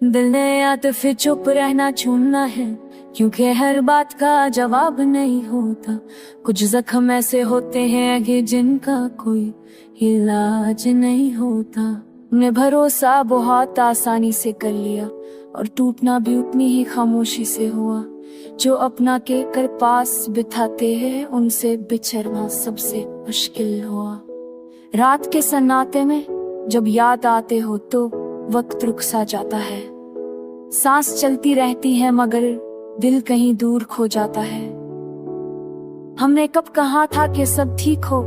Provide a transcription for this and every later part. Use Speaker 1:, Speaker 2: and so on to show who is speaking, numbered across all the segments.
Speaker 1: दिल ने या तो फिर चुप रहना चुनना है, क्योंकि हर बात का जवाब नहीं होता। कुछ जख्म ऐसे होते हैं कि जिनका कोई इलाज नहीं होता। हमने भरोसा बहुत आसानी से कर लिया और टूटना भी उतनी ही खामोशी से हुआ। जो अपना के कर पास बिठाते हैं उनसे बिछड़ना सबसे मुश्किल हुआ। रात के सन्नाटे में जब याद आते हो तो वक्त रुक सा जाता है। सांस चलती रहती है मगर दिल कहीं दूर खो जाता है। हमने कब कहा था कि सब ठीक हो,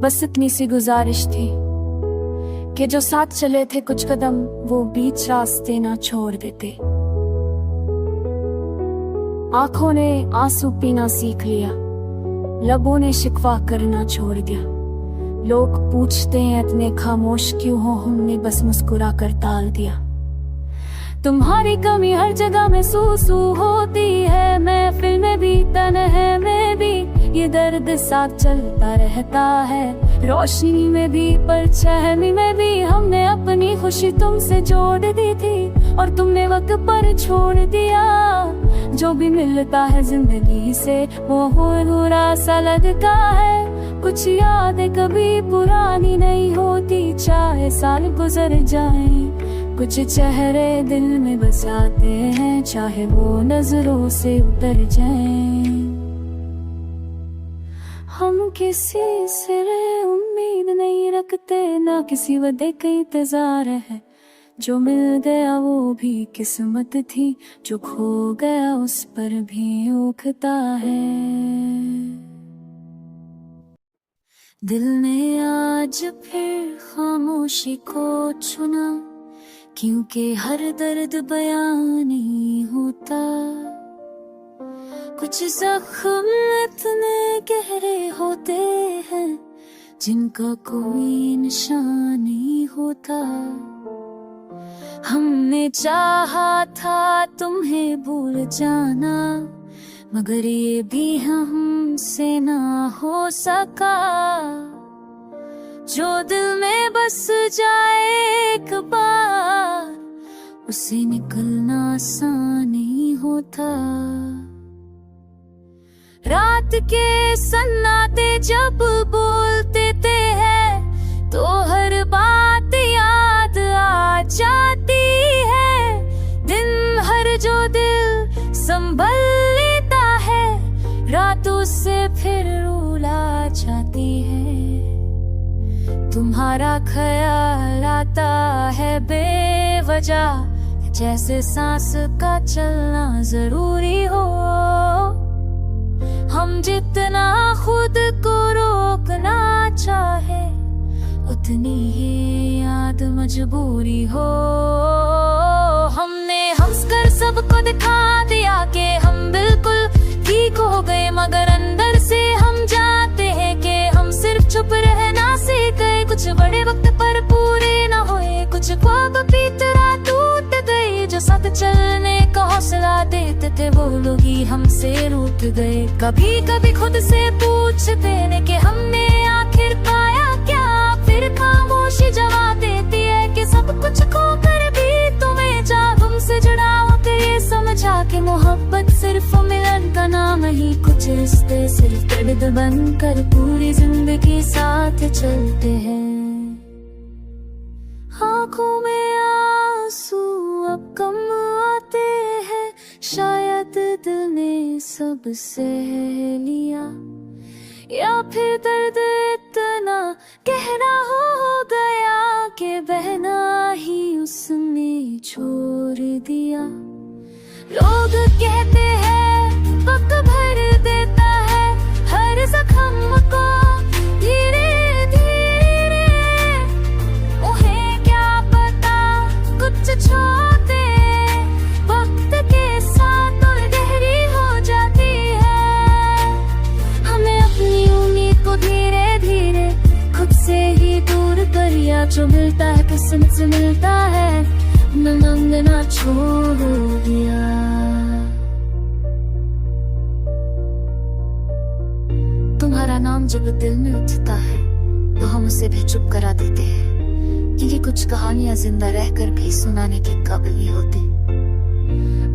Speaker 1: बस इतनी सी गुजारिश थी कि जो साथ चले थे कुछ कदम वो बीच रास्ते ना छोड़ देते। आंखों ने आंसू पीना सीख लिया, लबों ने शिकवा करना छोड़ दिया। लोग पूछते हैं इतने खामोश क्यों हो, हमने बस मुस्कुरा कर टाल दिया। तुम्हारी कमी हर जगह महसूस होती है, महफिल में भी तन्हाई में भी ये दर्द साथ चलता रहता है। रोशनी में भी परछाई में भी हमने अपनी खुशी तुमसे जोड़ दी थी और तुमने वक्त पर छोड़ दिया। जो भी मिलता है जिंदगी से वो बुरा सा लगता है। कुछ यादें कभी पुरानी नहीं होती, चाहे साल गुजर जाएं। कुछ चेहरे दिल में बसाते हैं, चाहे वो नजरों से उतर जाएं। हम किसी से उम्मीद नहीं रखते, ना किसी वजह का इंतजार है। जो मिल गया वो भी किस्मत थी, जो खो गया उस पर भी उखता है। दिल ने आज फिर खामोशी को चुना, क्योंकि हर दर्द बयान नहीं होता। कुछ जख्म इतने गहरे होते हैं जिनका कोई निशान नहीं होता। हमने चाहा था तुम्हें भूल जाना, मगर ये भी हमसे ना हो सका। जो दिल में बस जाए एक बार, उसे निकलना आसान नहीं होता। रात के सन्नाटे जब बोलते थे हैं तो हर बात याद आ जाती है। दिन हर जो दिल संभल लेता है, रातों से फिर रुला जाती है। तुम्हारा ख्याल आता है बेवजह, जैसे सांस का चलना जरूरी हो। हम जितना खुद को रोकना चाहे, उतनी ही याद मजबूरी हो। हमने हंसकर सबको दिखा दिया कि हम बिल्कुल ठीक हो गए, मगर अंदर से हम जानते हैं कि हम सिर्फ चुप रहना सीख गए। कुछ बड़े वक्त पर पूरे न हुए, कुछ ख्वाब भी तरह टूट गए। जो साथ चलने का हौसला देते थे वो लोग ही हमसे रूठ गए। कभी कभी खुद से पूछते हैं कि हमने आखिर पाया क्या, फिर खामोशी जवाब देती है कि सब कुछ खोकर भी तुम्हें चाह तुमसे जुड़ा होकर ये समझा कि मोहब्बत सिर्फ मिलन का नाम ही। कुछ रिश्ते सिर्फ दर्द बनकर पूरी जिंदगी साथ चलते हैं। आँखों में आंसू अब कम आते हैं, शायद दिल ने सबसे लिया, या फिर दर्द इतना गहरा हो गया कि बहना ही उसने छोड़ दिया। लोग कहते हैं वक्त भर देता है हर जख्म को धीरे धीरे। उन्हें क्या पता कुछ छोटे वक्त के साथ और गहरी हो जाती है। हमें अपनी उम्मीद को धीरे धीरे खुद से ही दूर करिया। जो मिलता है किस्मत से मिलता है, न मांगना छोड़ दिया। तुम्हारा नाम जब दिल में उठता है तो हम उसे भी चुप करा देते हैं, क्योंकि कुछ कहानियां जिंदा रहकर भी सुनाने के काबिल नहीं होती।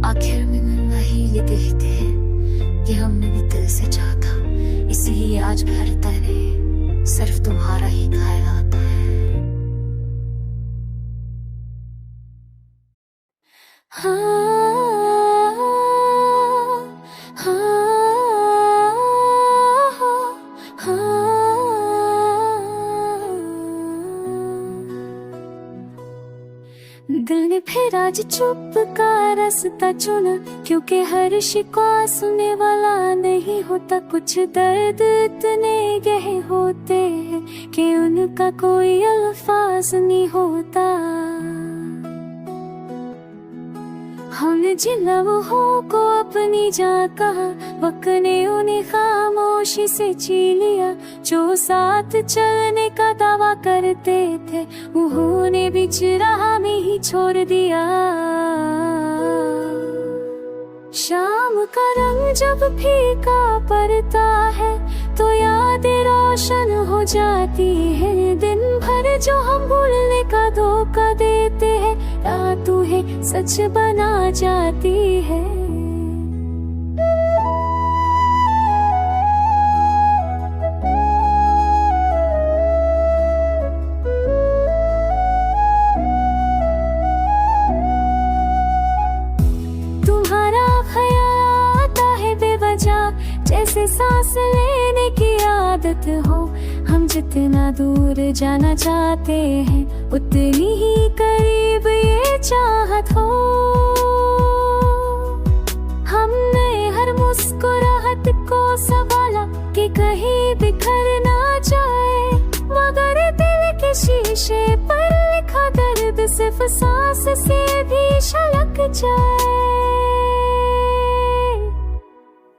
Speaker 1: आखिर में मिलना ही ये देखते हैं कि हमने भी दिल से चाहा था, इसीलिए आज भी हर तरह सिर्फ तुम्हारा ही ख्याल आता है। दिल ने फिर आज चुप का रास्ता चुना, क्योंकि हर शिकवा सुनने वाला नहीं होता। कुछ दर्द इतने गहरे होते हैं कि उनका कोई अल्फाज नहीं होता। हमने जिन लम्हों को अपनी जान कहा, वक्त ने उन्हें खामोशी से छीन लिया। जो साथ चलने का दावा करते थे उन्होंने बीच राह में ही छोड़ दिया। शाम का रंग जब फीका पड़ता है तो यादें रोशन हो जाती है। दिन भर जो हम भूलने का धोखा देते हैं, रात तुम्हें सच बना जाती है। तुम्हारा ख्याल आता है बेवजह, जैसे सांस लेने की आदत हो। हम जितना दूर जाना चाहते हैं उतनी ही करीब ये चाहत हो। हमने हर मुस्कुराहट को संभाला कि कहीं बिखर ना जाए, मगर दिल के शीशे पर लिखा दर्द सिर्फ सांस से भी छलक जाए।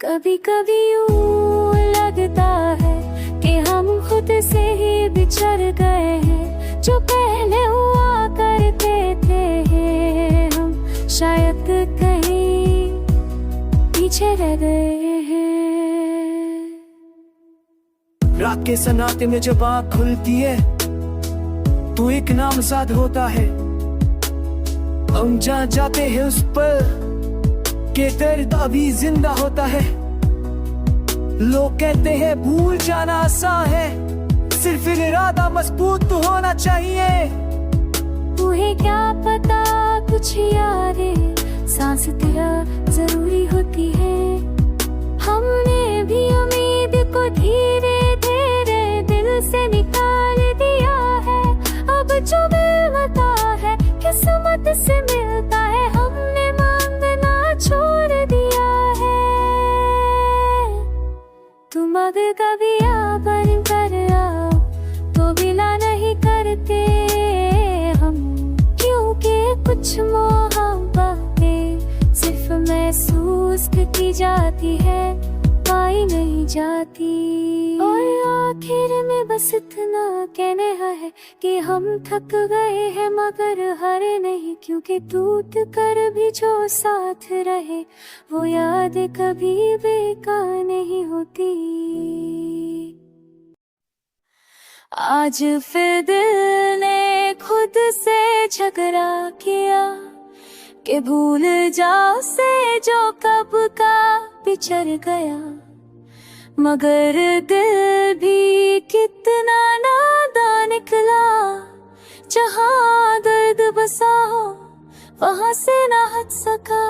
Speaker 1: कभी कभी यूं लगता है कि हम खुद से ही बिछड़ गए हैं। जो पहले हुआ करते थे हम शायद कहीं पीछे रह गए हैं।
Speaker 2: रात के सन्नाटे में जब आँख खुलती है तो एक नाम साथ होता है। हम जान जाते हैं उस पर के दर्द अभी जिंदा होता है। लोग कहते हैं भूल जाना आसान है, सिर्फ इरादा मजबूत होना चाहिए।
Speaker 1: तुम्हें क्या पता कुछ यादें सांस तेरा जरूरी होती है। हमने भी उम्मीद को धीरे धीरे दिल से निकाल दिया है। अब जो मिलता है किस्मत से मिलता है, हमने मांगना छोड़ दिया है। तुम अगर कभी बन कर आओ तो बिना नहीं करते हम, क्योंकि कुछ मोहब्बतें सिर्फ महसूस की जाती है, पाई नहीं जाती। और आखिर में बस इतना कहने है कि हम थक गए हैं मगर हारे नहीं, क्योंकि टूट कर भी जो साथ रहे वो याद कभी बेकार नहीं होती। आज फिर दिल ने खुद से झगड़ा किया कि भूल जाओ से जो कब का बिछड़ गया, मगर दिल भी कितना नादान निकला। जहाँ दर्द बसा हो वहाँ से ना हट सका।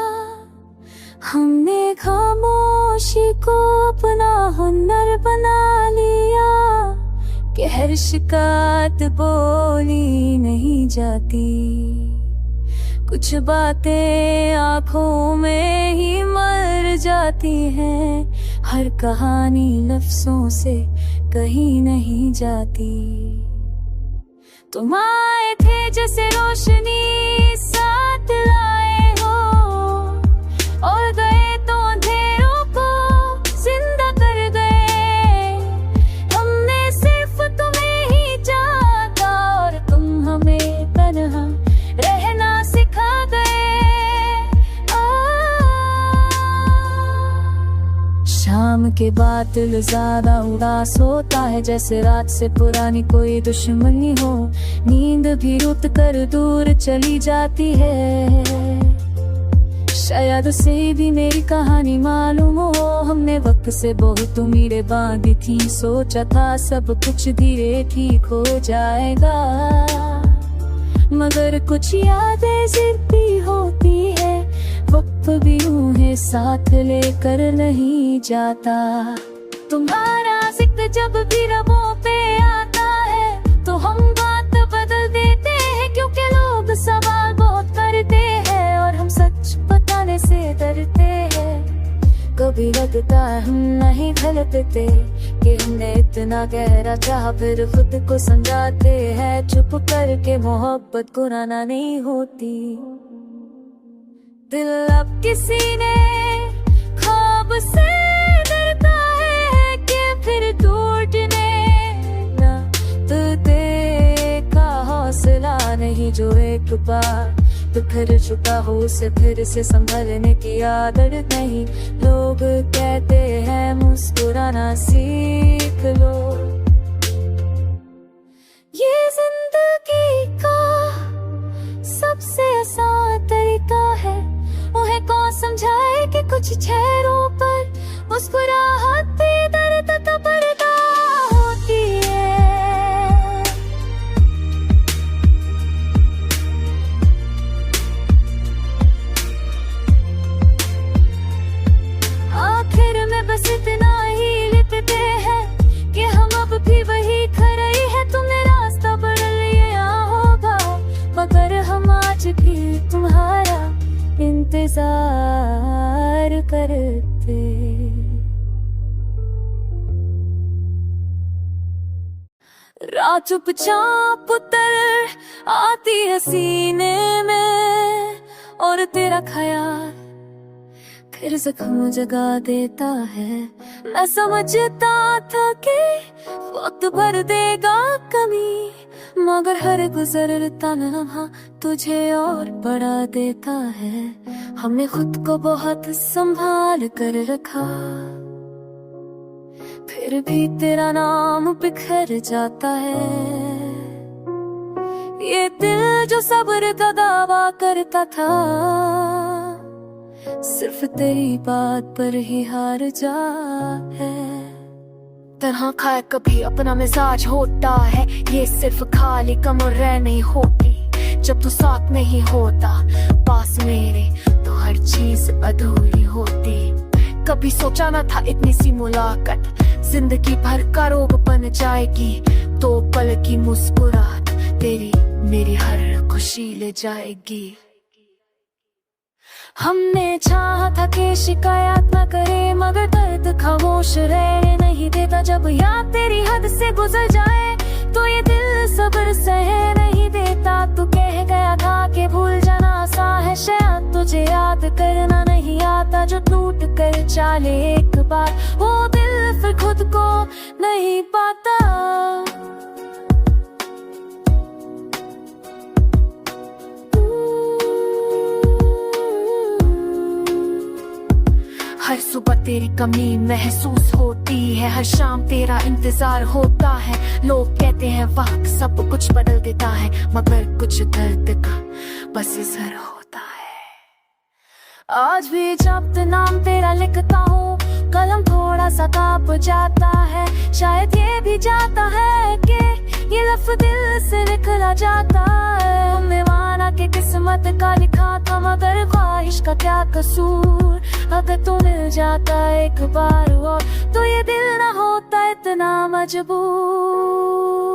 Speaker 1: हमने खामोशी को अपना हुनर बना लिया कि हर शिकायत बोली नहीं जाती। कुछ बातें आँखों में ही मर जाती हैं, हर कहानी लफ्जों से कहीं नहीं जाती। तुम आए थे जैसे रोशनी साथ लाए हो, और गए तो अंधेरों को जिंदा कर गए। हमने सिर्फ तुम्हें ही चाहा और तुम हमें तन्हा रहना सिखा गए। शाम के बाद दिल ज्यादा उदास होता है, जैसे रात से पुरानी कोई दुश्मनी हो। नींद भी रुक कर दूर चली जाती है। शायद उसे भी मेरी कहानी मालूम हो। हमने वक्त से बहुत उम्मीदें बांधी थी, सोचा था सब कुछ धीरे ठीक हो जाएगा, मगर कुछ यादें जिद्दी होती है। वक्त भी यूं साथ लेकर नहीं जाता। तुम्हारा जिक्र जब भी रबों पे आता है तो हम बात बदल देते हैं, क्योंकि लोग सवाल बहुत करते हैं और हम सच बताने से डरते हैं। कभी लगता है हम नहीं गलत थे कि हमने इतना गहरा चाहा, फिर खुद को समझाते हैं चुप करके मोहब्बत गुनाह नहीं होती। दिल अब किसी ने ख्वाब से डरता है कि फिर टूटने ना, तो देखा हौसला नहीं जो एक बार बिखर चुका हो उसे फिर से संभलने की आदत नहीं। लोग कहते हैं मुस्कुराना सीख लो, ये जिंदगी का सबसे आसान तरीका है। उन्हें कौन समझाए कि कुछ चेहरों पर मुस्कुराहट भी दर्द का पर्दा होती है। आखिर में बस इतना ही लिखते हैं कि हम अब भी वही खड़े हैं। तुमने रास्ता बदल लिया होगा, मगर हम आज भी तुम्हारा इंतजार करते। रात चुपचाप उतर आती है सीने में और तेरा ख्याल फिर जख्म जगा देता है। मैं समझता था कि वक्त भर देगा कमी, मगर हर गुजरता लम्हा तुझे और बढ़ा देता है। हमने खुद को बहुत संभाल कर रखा, फिर भी तेरा नाम बिखर जाता है। ये दिल जो सब्र का दावा करता था, सिर्फ तेरी बात पर ही हार जा है। तरह खाए कभी अपना मिजाज होता है, ये सिर्फ खाली कम और रह नहीं होती। जब तू साथ नहीं होता पास मेरे तो हर चीज अधूरी होती। कभी सोचा न था इतनी सी मुलाकात जिंदगी भर का रोग बन जाएगी। तो पल की मुस्कुराहट तेरी मेरी हर खुशी ले जाएगी। हमने चाहा था कि शिकायत न करे, मगर दर्द खामोश रहने नहीं देता। जब याद तेरी हद से गुजर जाए तो ये दिल सब्र सह नहीं देता। तू कह गया था कि भूल जाना आसान है, शायद तुझे याद करना नहीं आता। जो टूट कर चाले एक बार वो दिल फिर खुद को नहीं पाता। हर सुबह तेरी कमी महसूस होती है, हर शाम तेरा इंतजार होता है। लोग कहते हैं वक्त सब कुछ बदल देता है, मगर कुछ दर्द का बस असर होता है। आज भी जब नाम तेरा लिखता हूँ कलम थोड़ा सा कांप जाता है। शायद ये भी जाता है कि ये लफ्ज़ दिल से निकला जाता है। हमने माना कि किस्मत का लिखा था, मगर ख्वाहिश का क्या कसूर। अगर तू मिल जाता एक बार और तो ये दिल ना होता इतना मजबूर।